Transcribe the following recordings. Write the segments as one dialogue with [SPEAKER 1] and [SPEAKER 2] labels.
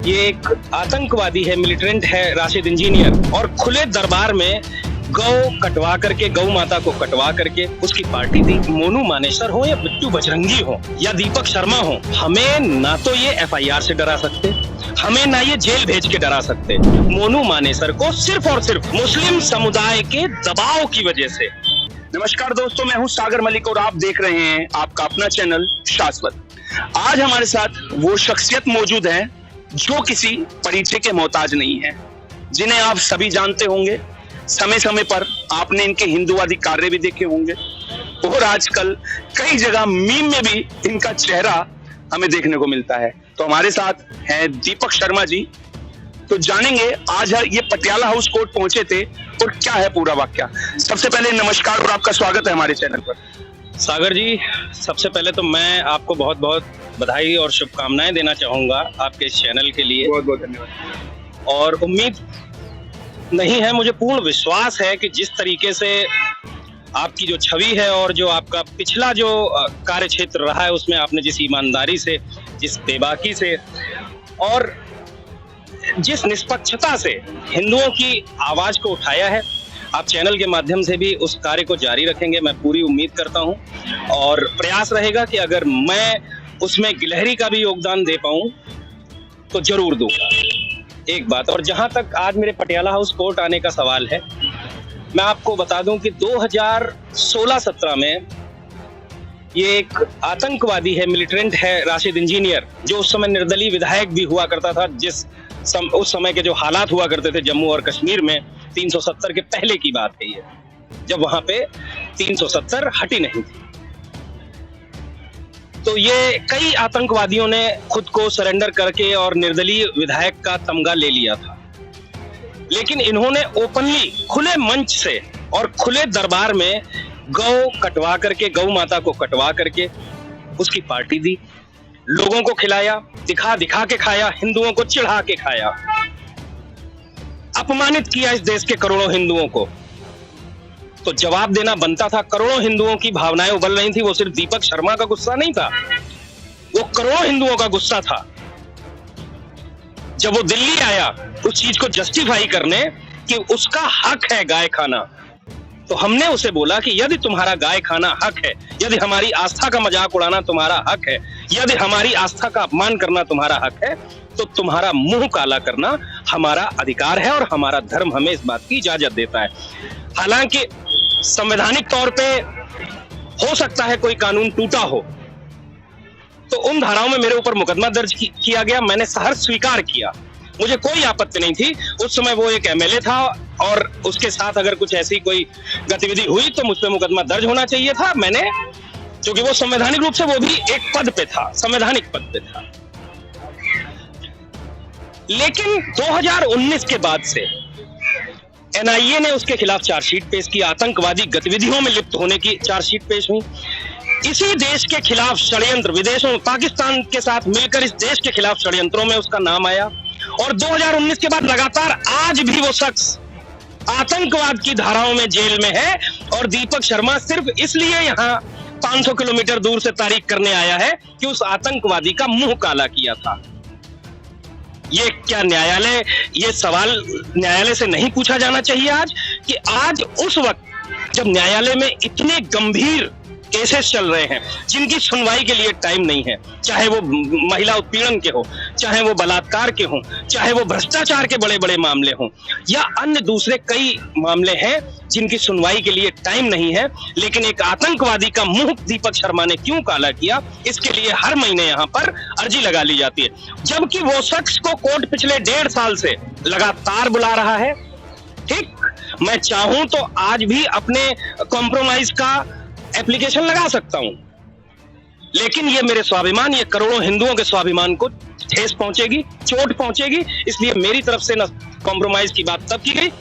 [SPEAKER 1] ये एक आतंकवादी है, मिलिटेंट है, राशिद इंजीनियर, और खुले दरबार में गौ कटवा करके, गौ माता को कटवा करके उसकी पार्टी दी। मोनू मानेसर हो या बिट्टू बजरंगी हो या दीपक शर्मा हो, हमें ना तो ये एफआईआर से डरा सकते, हमें ना ये जेल भेज के डरा सकते। मोनू मानेसर को सिर्फ और सिर्फ मुस्लिम समुदाय के दबाव की वजह से।
[SPEAKER 2] नमस्कार दोस्तों, मैं हूं सागर मलिक और आप देख रहे हैं आपका अपना चैनल शाश्वत। आज हमारे साथ वो शख्सियत मौजूद है जो किसी परिचय के मोहताज नहीं है, जिन्हें आप सभी जानते होंगे। समय समय पर आपने इनके हिंदूवादी कार्य भी देखे होंगे और आजकल कई जगह मीम में भी इनका चेहरा हमें देखने को मिलता है। तो हमारे साथ हैं दीपक शर्मा जी। तो जानेंगे आज ये पटियाला हाउस कोर्ट पहुंचे थे और क्या है पूरा वाकया। सबसे पहले नमस्कार और आपका स्वागत है हमारे चैनल पर।
[SPEAKER 1] सागर जी, सबसे पहले तो मैं आपको बहुत बहुत बधाई और शुभकामनाएं देना चाहूंगा आपके इस चैनल के लिए।
[SPEAKER 2] बहुत बहुत धन्यवाद।
[SPEAKER 1] और उम्मीद नहीं है, मुझे पूर्ण विश्वास है कि जिस तरीके से आपकी जो छवि है और जो आपका पिछला जो कार्य क्षेत्र रहा है, उसमें आपने जिस ईमानदारी से, जिस बेबाकी से और जिस निष्पक्षता से हिंदुओं की आवाज को उठाया है, आप चैनल के माध्यम से भी उस कार्य को जारी रखेंगे, मैं पूरी उम्मीद करता हूं। और प्रयास रहेगा कि अगर मैं उसमें गिलहरी का भी योगदान दे पाऊं तो जरूर दूंगा। एक बात, और जहां तक आज मेरे पटियाला हाउस कोर्ट आने का सवाल है, मैं आपको बता दूं कि 2016-17 में ये एक आतंकवादी है, मिलिटेंट है, राशिद इंजीनियर, जो उस समय निर्दलीय विधायक भी हुआ करता था। उस समय के जो हालात हुआ करते थे जम्मू और कश्मीर में, 370 के पहले की बात है ये, जब वहां पे 370 हटी नहीं थी। तो ये कई आतंकवादियों ने खुद को सरेंडर करके और निर्दलीय विधायक का तमगा ले लिया था, लेकिन इन्होंने ओपनली, खुले मंच से और खुले दरबार में गौ कटवा करके, गौ माता को कटवा करके उसकी पार्टी दी, लोगों को खिलाया, दिखा दिखा के खाया, हिंदुओं को चिढ़ा के खाया, अपमानित किया इस देश के करोड़ों हिंदुओं को। तो जवाब देना बनता था। करोड़ों हिंदुओं की भावनाएं उबल रही थी। वो सिर्फ दीपक शर्मा का गुस्सा नहीं था, वो करोड़ों हिंदुओं का गुस्सा था। जब वो दिल्ली आया उस चीज को जस्टिफाई करने कि उसका हक है गाय खाना, तो हमने उसे बोला कि यदि तुम्हारा गाय खाना हक है, यदि हमारी आस्था का मजाक उड़ाना तुम्हारा हक है, यदि हमारी आस्था का अपमान करना तुम्हारा हक है, तो तुम्हारा मुंह काला करना हमारा अधिकार है और हमारा धर्म हमें इस बात की इजाजत देता है। हालांकि संवैधानिक तौर पे हो सकता है कोई कानून टूटा हो, तो उन धाराओं में मेरे ऊपर मुकदमा दर्ज किया गया। मैंने सहर्ष स्वीकार किया, मुझे कोई आपत्ति नहीं थी। उस समय वो एक एमएलए था और उसके साथ अगर कुछ ऐसी कोई गतिविधि हुई तो मुझ पे मुकदमा दर्ज होना चाहिए था। मैंने, क्योंकि वो संवैधानिक रूप से वो भी एक पद पे था, संवैधानिक पद पे था। लेकिन 2019 के बाद से एनआईए ने उसके खिलाफ चार्जशीट पेश की, आतंकवादी गतिविधियों में लिप्त होने की चार्जशीट पेश हुई। इसी देश के खिलाफ षड्यंत्र, विदेशों, पाकिस्तान के साथ मिलकर इस देश के खिलाफ षड्यंत्रों में उसका नाम आया। और 2019 के बाद लगातार आज भी वो शख्स आतंकवाद की धाराओं में जेल में है। और दीपक शर्मा सिर्फ इसलिए यहाँ 500 किलोमीटर दूर से तारीख करने आया है कि उस आतंकवादी का मुंह काला किया था। ये क्या न्यायालय, ये सवाल न्यायालय से नहीं पूछा जाना चाहिए आज कि आज उस वक्त जब न्यायालय में इतने गंभीर केसेस चल रहे हैं जिनकी सुनवाई के लिए टाइम नहीं है, चाहे वो महिला उत्पीड़न के हो, चाहे वो बलात्कार के हो, चाहे वो भ्रष्टाचार के बड़े बड़े मामले हों, या अन्य दूसरे कई मामले हैं जिनकी सुनवाई के लिए टाइम नहीं है, लेकिन एक आतंकवादी का मुंह दीपक शर्मा ने क्यों काला किया, इसके लिए हर महीने यहाँ पर अर्जी लगा ली जाती है। जबकि वो शख्स को कोर्ट पिछले 1.5 साल से लगातार बुला रहा है। ठीक, मैं चाहूं तो आज भी अपने कॉम्प्रोमाइज का एप्लीकेशन लगा सकता हूं, लेकिन ये मेरे स्वाभिमान, ये करोड़ों हिंदुओं के स्वाभिमान को ठेस पहुंचेगी, चोट पहुंचेगी। इसलिए मेरी तरफ से न कॉम्प्रोमाइज की बात तब की गई,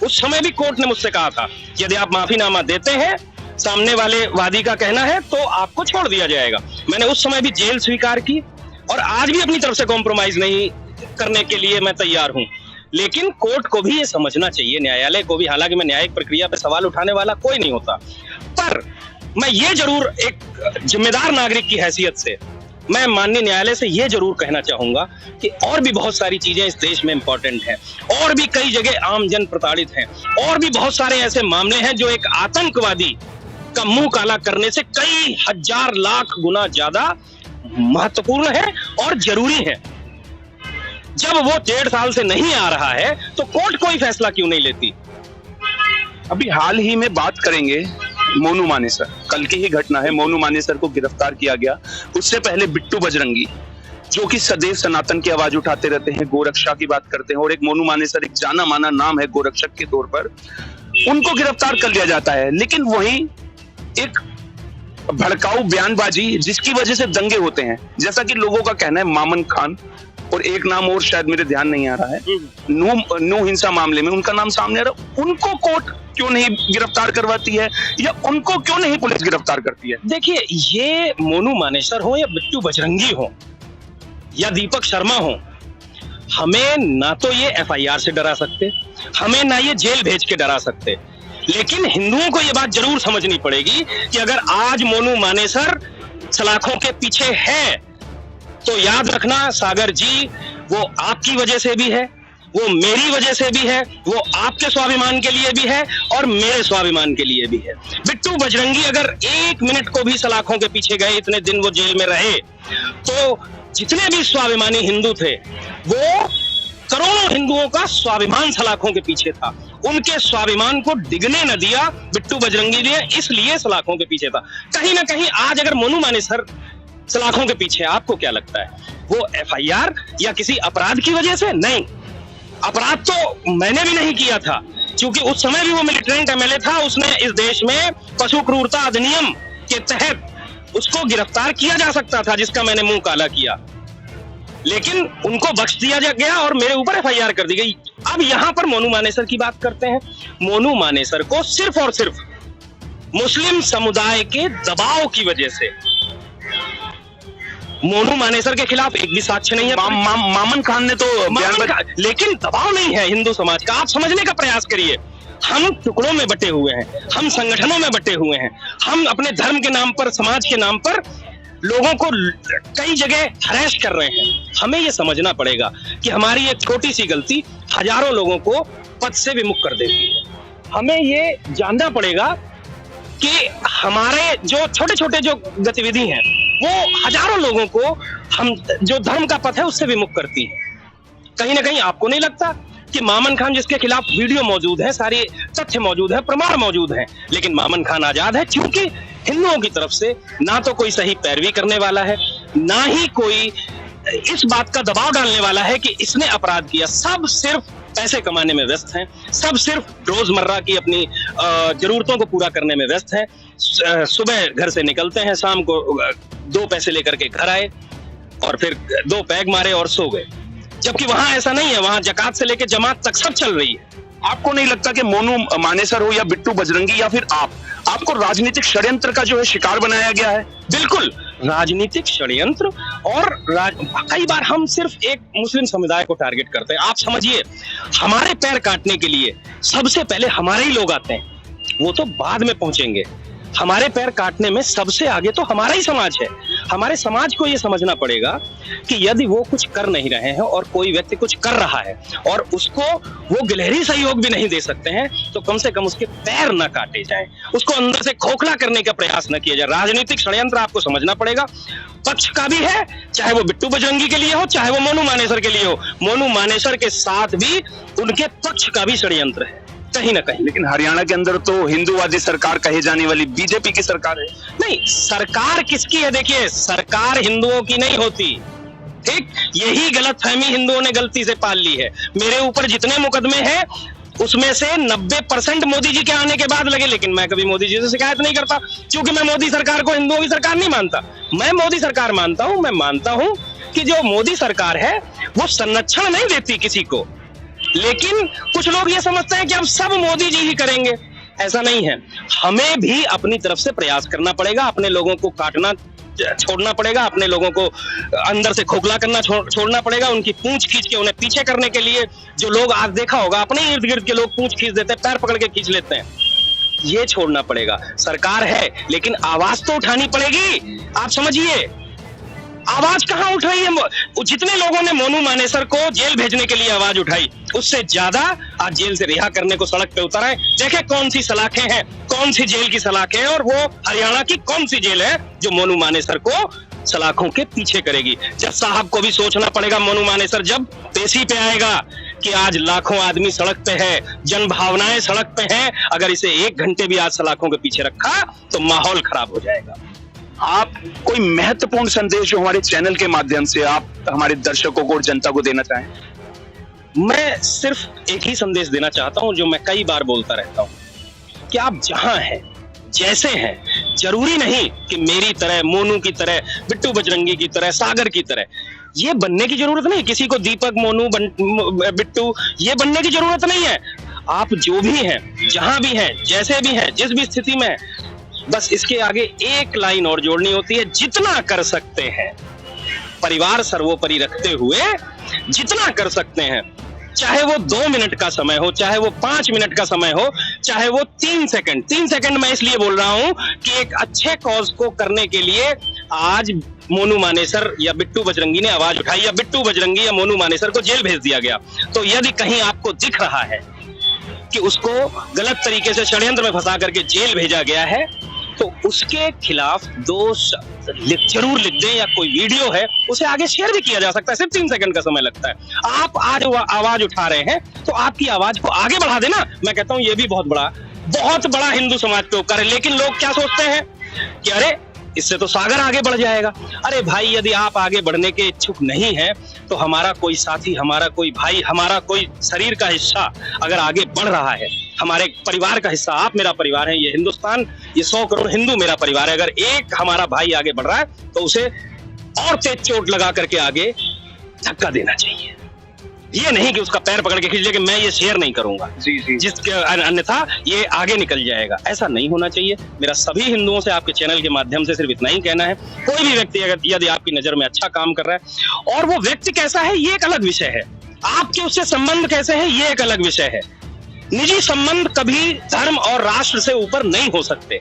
[SPEAKER 1] उस समय भी कोर्ट ने मुझसे कहा था यदि आप माफीनामा देते हैं, सामने वाले वादी का कहना है, तो आपको छोड़ दिया जाएगा। मैंने उस समय भी जेल स्वीकार की और आज भी अपनी तरफ से कॉम्प्रोमाइज नहीं करने के लिए मैं तैयार हूं। लेकिन कोर्ट को भी ये समझना चाहिए, न्यायालय को भी, हालांकि मैं न्यायिक प्रक्रिया पे सवाल उठाने वाला कोई नहीं होता, पर मैं ये जरूर एक जिम्मेदार नागरिक की हैसियत से मैं माननीय न्यायालय से यह जरूर कहना चाहूंगा कि और भी बहुत सारी चीजें इस देश में इंपॉर्टेंट हैं, और भी कई जगह आम जन प्रताड़ित हैं, और भी बहुत सारे ऐसे मामले हैं जो एक आतंकवादी का मुंह काला करने से कई हजार लाख गुना ज्यादा महत्वपूर्ण है और जरूरी है। जब वो 1.5 साल से नहीं आ रहा है तो कोर्ट कोई फैसला क्यों नहीं लेती?
[SPEAKER 2] अभी हाल ही में बात करेंगे मोनू मानेसर, कल की ही घटना है। मोनू मानेसर को गिरफ्तार किया गया। उससे पहले बिट्टू बजरंगी, जो कि सदैव सनातन की आवाज उठाते रहते हैं, गोरक्षा की बात करते हैं, और एक मोनू मानेसर एक जाना माना नाम है गोरक्षक के तौर पर, उनको गिरफ्तार कर लिया जाता है। लेकिन वहीं एक भड़काऊ बयानबाजी जिसकी वजह से दंगे होते हैं, जैसा कि लोगों का कहना है मामन खान, और एक नाम और शायद मेरे ध्यान नहीं आ रहा है, नू हिंसा मामले में उनका नाम सामने आ रहा, उनको कोर्ट क्यों नहीं गिरफ्तार करवाती है, या उनको क्यों नहीं पुलिस गिरफ्तार करती है?
[SPEAKER 1] देखिए, ये मोनू मानेसर हो या बिट्टू बजरंगी हो या दीपक शर्मा हो, हमें ना तो ये एफआईआर से डरा सकते, हमें ना ये जेल भेज के डरा सकते। लेकिन हिंदुओं को ये बात जरूर समझनी पड़ेगी कि अगर आज मोनू मानेसर सलाखों के पीछे है तो याद रखना सागर जी, वो आपकी वजह से भी है, वो मेरी वजह से भी है, वो आपके स्वाभिमान के लिए भी है और मेरे स्वाभिमान के लिए भी है। बिट्टू बजरंगी अगर 1 मिनट को भी सलाखों के पीछे गए, इतने दिन वो जेल में रहे, तो जितने भी स्वाभिमानी हिंदू थे, वो करोड़ों हिंदुओं का स्वाभिमान सलाखों के पीछे था। उनके स्वाभिमान को डिगने न दिया बिट्टू बजरंगी ने, इसलिए सलाखों के पीछे था। कहीं ना कहीं आज अगर मोनू मानेसर सलाखों के पीछे, आपको क्या लगता है वो एफआईआर या किसी अपराध की वजह से? नहीं, अपराध तो मैंने भी नहीं किया था, क्योंकि उस समय भी वो मिलिटेंट एमएलए था। उसने इस देश में पशु क्रूरता अधिनियम के तहत उसको गिरफ्तार किया जा सकता था, जिसका मैंने मुंह काला किया, लेकिन उनको बख्श दिया गया और मेरे ऊपर एफआईआर कर दी गई। अब यहां पर मोनू मानेसर की बात करते हैं। मोनू मानेसर को सिर्फ और सिर्फ मुस्लिम समुदाय के दबाव की वजह से, मोनू मानेसर के खिलाफ एक भी साक्ष्य नहीं है।
[SPEAKER 2] मामन खान ने तो
[SPEAKER 1] लेकिन दबाव नहीं है हिंदू समाज का। आप समझने का प्रयास करिए, हम टुकड़ों में बटे हुए हैं, हम संगठनों में बटे हुए हैं, हम अपने धर्म के नाम पर, समाज के नाम पर लोगों को कई जगह हरेस कर रहे हैं। हमें यह समझना पड़ेगा कि हमारी एक छोटी सी गलती हजारों लोगों को पद से विमुख कर देती है। हमें ये जानना पड़ेगा कि हमारे जो छोटे छोटे जो गतिविधि हैं, वो हजारों लोगों को हम जो धर्म का पथ है उससे विमुख करती है। कहीं ना कहीं आपको नहीं लगता कि मामन खान, जिसके खिलाफ वीडियो मौजूद है, सारे तथ्य मौजूद है, प्रमाण मौजूद है, लेकिन मामन खान आजाद है क्योंकि हिंदुओं की तरफ से ना तो कोई सही पैरवी करने वाला है, ना ही कोई इस बात का दबाव डालने वाला है कि इसने अपराध किया। सब सिर्फ पैसे कमाने में व्यस्त हैं, सब सिर्फ रोजमर्रा की अपनी जरूरतों को पूरा करने में व्यस्त हैं। सुबह घर से निकलते हैं, शाम को 2 पैसे लेकर के घर आए और फिर 2 पैग मारे और सो गए। जबकि वहां ऐसा नहीं है, वहां जकात से लेकर जमात तक सब चल रही है।
[SPEAKER 2] आपको नहीं लगता कि मोनू मानेसर हो या बिट्टू बजरंगी या फिर आपको राजनीतिक षड्यंत्र का जो है शिकार बनाया गया है?
[SPEAKER 1] बिल्कुल, राजनीतिक षड्यंत्र। और कई बार हम सिर्फ एक मुस्लिम समुदाय को टारगेट करते हैं। आप समझिए, हमारे पैर काटने के लिए सबसे पहले हमारे ही लोग आते हैं, वो तो बाद में पहुंचेंगे। हमारे पैर काटने में सबसे आगे तो हमारा ही समाज है। हमारे समाज को ये समझना पड़ेगा कि यदि वो कुछ कर नहीं रहे हैं और कोई व्यक्ति कुछ कर रहा है और उसको वो गिलहरी सहयोग भी नहीं दे सकते हैं, तो कम से कम उसके पैर न काटे जाएं, उसको अंदर से खोखला करने का प्रयास न किया जाए। राजनीतिक षड्यंत्र आपको समझना पड़ेगा, पक्ष का भी है, चाहे वो बिट्टू बजरंगी के लिए हो, चाहे वो मोनू मानेसर के लिए हो। मोनू मानेसर के साथ भी उनके पक्ष का भी षड्यंत्र है कहीं ना कहीं।
[SPEAKER 2] लेकिन हरियाणा के अंदर तो हिंदूवादी सरकार कही जाने वाली बीजेपी की सरकार है।
[SPEAKER 1] नहीं, सरकार किसकी है? देखिए, सरकार हिंदुओं की नहीं होती, ठीक? यही गलतफहमी हिंदुओं ने गलती से पाल ली है। मेरे ऊपर जितने मुकदमे हैं उसमें से 90% मोदी जी के आने के बाद लगे, लेकिन मैं कभी मोदी जी से शिकायत नहीं करता, क्योंकि मैं मोदी सरकार को हिंदुओं की सरकार नहीं मानता। मैं मोदी सरकार मानता हूं। मैं मानता हूं कि जो मोदी सरकार है वो संरक्षण नहीं देती किसी को, लेकिन कुछ लोग ये समझते हैं कि अब सब मोदी जी ही करेंगे। ऐसा नहीं है, हमें भी अपनी तरफ से प्रयास करना पड़ेगा, अपने लोगों को काटना छोड़ना पड़ेगा, अपने लोगों को अंदर से खोखला करना छोड़ना पड़ेगा। उनकी पूंछ खींच के उन्हें पीछे करने के लिए जो लोग आज देखा होगा, अपने इर्द गिर्द के लोग पूंछ खींच देते हैं, पैर पकड़ के खींच लेते हैं, ये छोड़ना पड़ेगा। सरकार है लेकिन आवाज तो उठानी पड़ेगी। आप समझिए, आवाज कहां उठ रही है? जितने लोगों ने मोनू मानेसर को जेल भेजने के लिए आवाज उठाई, उससे ज्यादा आज जेल से रिहा करने को सड़क पे उतर आए। देखे कौन सी सलाखें हैं, कौन सी जेल की सलाखें हैं, और वो हरियाणा की कौन सी जेल है जो मोनू मानेसर को सलाखों के पीछे करेगी। जज साहब को भी सोचना पड़ेगा, मोनू मानेसर जब पेशी पे आएगा, कि आज लाखों आदमी सड़क पे है, जन भावनाएं सड़क पे हैं, अगर इसे 1 घंटे भी आज सलाखों के पीछे रखा तो माहौल खराब हो जाएगा।
[SPEAKER 2] आप कोई महत्वपूर्ण संदेश जो हमारे चैनल के माध्यम से आप हमारे दर्शकों को और जनता को देना चाहें?
[SPEAKER 1] मैं सिर्फ एक ही संदेश देना चाहता हूं, जो मैं कई बार बोलता रहता हूं, कि आप जहां हैं, जैसे हैं, जरूरी नहीं कि मेरी तरह, मोनू की तरह, बिट्टू बजरंगी की तरह, सागर की तरह ये बनने की जरूरत नहीं। किसी को दीपक, मोनू, बिट्टू ये बनने की जरूरत नहीं है। आप जो भी हैं, जहां भी हैं, जैसे भी हैं, जिस भी स्थिति में हैं, बस इसके आगे एक लाइन और जोड़नी होती है, जितना कर सकते हैं परिवार सर्वोपरि रखते हुए जितना कर सकते हैं, चाहे वो 2 मिनट का समय हो, चाहे वो 5 मिनट का समय हो, चाहे वो 3 सेकंड। 3 सेकंड मैं इसलिए बोल रहा हूं कि एक अच्छे कॉज को करने के लिए आज मोनू मानेसर या बिट्टू बजरंगी ने आवाज उठाई, या बिट्टू बजरंगी या मोनू मानेसर को जेल भेज दिया गया। तो यदि कहीं आपको दिख रहा है कि उसको गलत तरीके से षड्यंत्र में फंसा करके जेल भेजा गया है, तो उसके खिलाफ 2 जरूर लिख दें, या कोई वीडियो है उसे आगे शेयर भी किया जा सकता है। सिर्फ 3 सेकंड का समय लगता है। आप आज आवाज उठा रहे हैं तो आपकी आवाज को आगे बढ़ा देना। मैं कहता हूं ये भी बहुत बड़ा हिंदू समाज पे उपकार है। लेकिन लोग क्या सोचते हैं कि अरे इससे तो सागर आगे बढ़ जाएगा। अरे भाई, यदि आप आगे बढ़ने के इच्छुक नहीं हैं तो हमारा कोई साथी, हमारा कोई भाई, हमारा कोई शरीर का हिस्सा अगर आगे बढ़ रहा है, हमारे परिवार का हिस्सा, आप मेरा परिवार है, ये हिंदुस्तान, ये 100 करोड़ हिंदू मेरा परिवार है, अगर एक हमारा भाई आगे बढ़ रहा है तो उसे और तेज चोट लगा करके आगे धक्का देना चाहिए। ये नहीं कि उसका पैर पकड़ के खींच ले कि मैं ये शेयर नहीं करूंगा, जिसके अन्यथा ये आगे निकल जाएगा। ऐसा नहीं होना चाहिए। मेरा सभी हिंदुओं से आपके चैनल के माध्यम से सिर्फ इतना ही कहना है, कोई भी व्यक्ति अगर यदि आपकी नजर में अच्छा काम कर रहा है, और वो व्यक्ति कैसा है ये एक अलग विषय है, आपके उससे संबंध कैसे हैं ये एक अलग विषय है। निजी संबंध कभी धर्म और राष्ट्र से ऊपर नहीं हो सकते।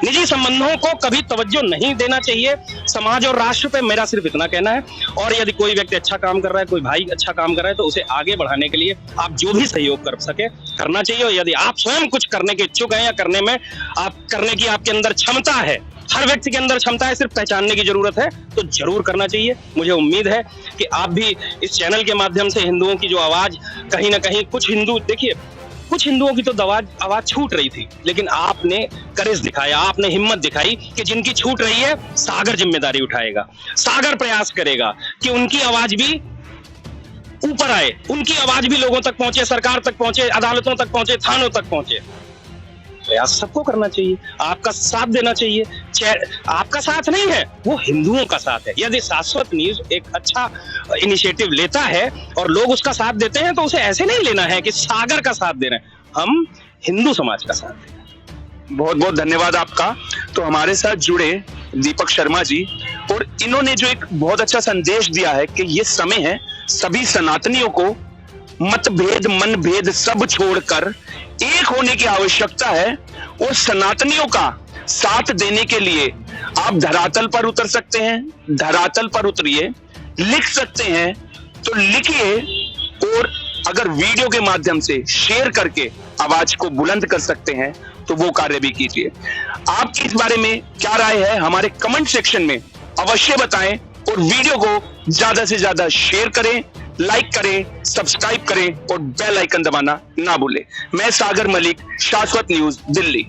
[SPEAKER 1] निजी संबंधों को कभी तवज्जो नहीं देना चाहिए समाज और राष्ट्र पे, मेरा सिर्फ इतना कहना है। और यदि कोई व्यक्ति अच्छा काम कर रहा है, कोई भाई अच्छा काम कर रहा है, तो उसे आगे बढ़ाने के लिए आप जो भी सहयोग कर सके करना चाहिए। और यदि आप स्वयं कुछ करने के इच्छुक हैं या करने की आपके अंदर क्षमता है, हर व्यक्ति के अंदर क्षमता है, सिर्फ पहचानने की जरूरत है, तो जरूर करना चाहिए। मुझे उम्मीद है कि आप भी इस चैनल के माध्यम से हिंदुओं की जो आवाज कहीं ना कहीं, कुछ हिंदू, देखिए कुछ हिंदुओं की तो आवाज छूट रही थी, लेकिन आपने करेज दिखाया, आपने हिम्मत दिखाई कि जिनकी छूट रही है सागर जिम्मेदारी उठाएगा, सागर प्रयास करेगा कि उनकी आवाज भी ऊपर आए, उनकी आवाज भी लोगों तक पहुंचे, सरकार तक पहुंचे, अदालतों तक पहुंचे, थानों तक पहुंचे। प्रयास सबको करना चाहिए, आपका साथ देना चाहिए। आपका साथ नहीं है, वो हिंदुओं का साथ है। यदि शाश्वत न्यूज एक अच्छा इनिशिएटिव लेता है और लोग उसका साथ देते हैं, तो उसे ऐसे नहीं लेना है कि सागर का साथ दे रहे हैं, हम हिंदू समाज का साथ दे रहे हैं।
[SPEAKER 2] बहुत बहुत धन्यवाद आपका। तो हमारे साथ जुड़े दीपक शर्मा जी, और इन्होंने जो एक बहुत अच्छा संदेश दिया है कि ये समय है सभी सनातनियों को मतभेद, मनभेद सब छोड़कर एक होने की आवश्यकता है, और सनातनियों का साथ देने के लिए आप धरातल पर उतर सकते हैं, धरातल पर उतरिए, लिख सकते हैं तो लिखिए, और अगर वीडियो के माध्यम से शेयर करके आवाज को बुलंद कर सकते हैं तो वो कार्य भी कीजिए। आपकी इस बारे में क्या राय है हमारे कमेंट सेक्शन में अवश्य बताएं, और वीडियो को ज्यादा से ज्यादा शेयर करें, लाइक करें, सब्सक्राइब करें और बेल आइकन दबाना ना भूलें। मैं सागर मलिक, शाश्वत न्यूज, दिल्ली।